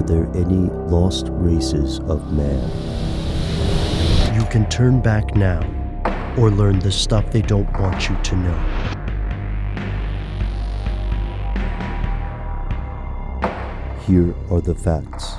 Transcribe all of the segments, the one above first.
Are there any lost races of man? You can turn back now, or learn the stuff they don't want you to know. Here are the facts.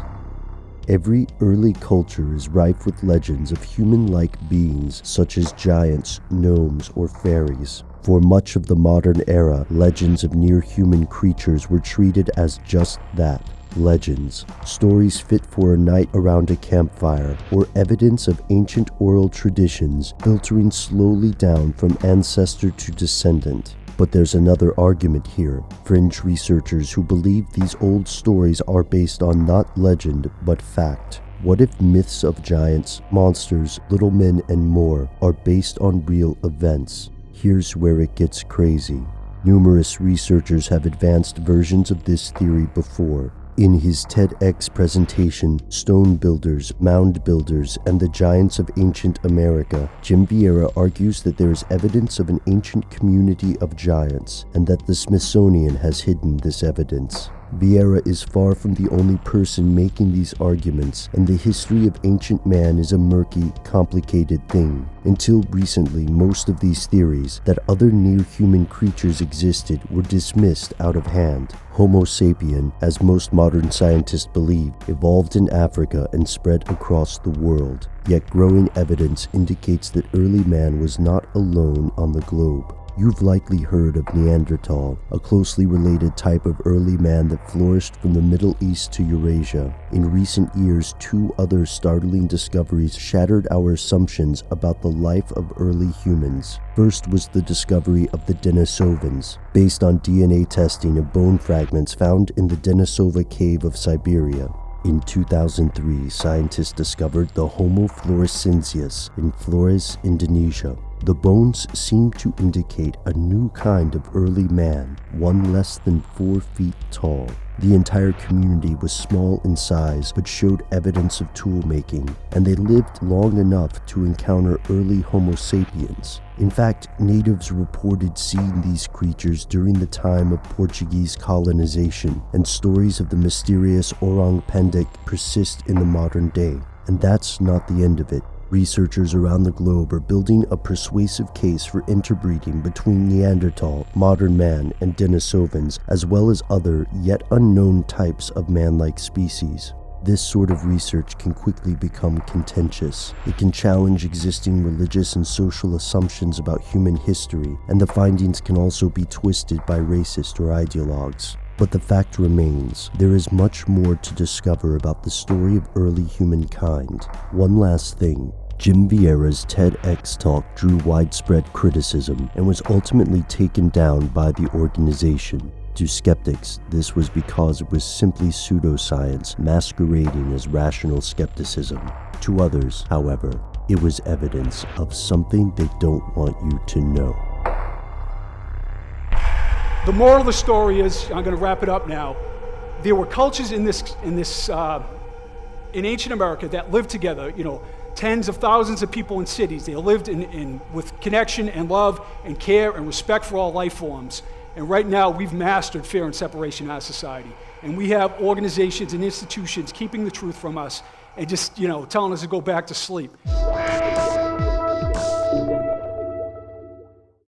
Every early culture is rife with legends of human-like beings such as giants, gnomes, or fairies. For much of the modern era, legends of near-human creatures were treated as just that, legends, stories fit for a night around a campfire, or evidence of ancient oral traditions filtering slowly down from ancestor to descendant. But there's another argument here. Fringe researchers who believe these old stories are based on not legend, but fact. What if myths of giants, monsters, little men, and more are based on real events? Here's where it gets crazy. Numerous researchers have advanced versions of this theory before. In his TEDx presentation, Stone Builders, Mound Builders, and the Giants of Ancient America, Jim Vieira argues that there is evidence of an ancient community of giants, and that the Smithsonian has hidden this evidence. Vieira is far from the only person making these arguments, and the history of ancient man is a murky, complicated thing. Until recently, most of these theories that other near-human creatures existed were dismissed out of hand. Homo sapien, as most modern scientists believe, evolved in Africa and spread across the world. Yet growing evidence indicates that early man was not alone on the globe. You've likely heard of Neanderthal, a closely related type of early man that flourished from the Middle East to Eurasia. In recent years, two other startling discoveries shattered our assumptions about the life of early humans. First was the discovery of the Denisovans, based on DNA testing of bone fragments found in the Denisova cave of Siberia. In 2003, scientists discovered the Homo floresiensis in Flores, Indonesia. The bones seemed to indicate a new kind of early man, one less than 4 feet tall. The entire community was small in size but showed evidence of tool making, and they lived long enough to encounter early Homo sapiens. In fact, natives reported seeing these creatures during the time of Portuguese colonization, and stories of the mysterious Orang Pendek persist in the modern day. And that's not the end of it. Researchers around the globe are building a persuasive case for interbreeding between Neanderthal, modern man, and Denisovans, as well as other, yet unknown types of man-like species. This sort of research can quickly become contentious. It can challenge existing religious and social assumptions about human history, and the findings can also be twisted by racist or ideologues. But the fact remains, there is much more to discover about the story of early humankind. One last thing. Jim Vieira's TEDx talk drew widespread criticism and was ultimately taken down by the organization. To skeptics, this was because it was simply pseudoscience masquerading as rational skepticism. To others, however, it was evidence of something they don't want you to know. The moral of the story is, I'm going to wrap it up now, there were cultures in ancient America that lived together, tens of thousands of people in cities. They lived with connection and love and care and respect for all life forms. And right now, we've mastered fear and separation in our society. And we have organizations and institutions keeping the truth from us and just, telling us to go back to sleep.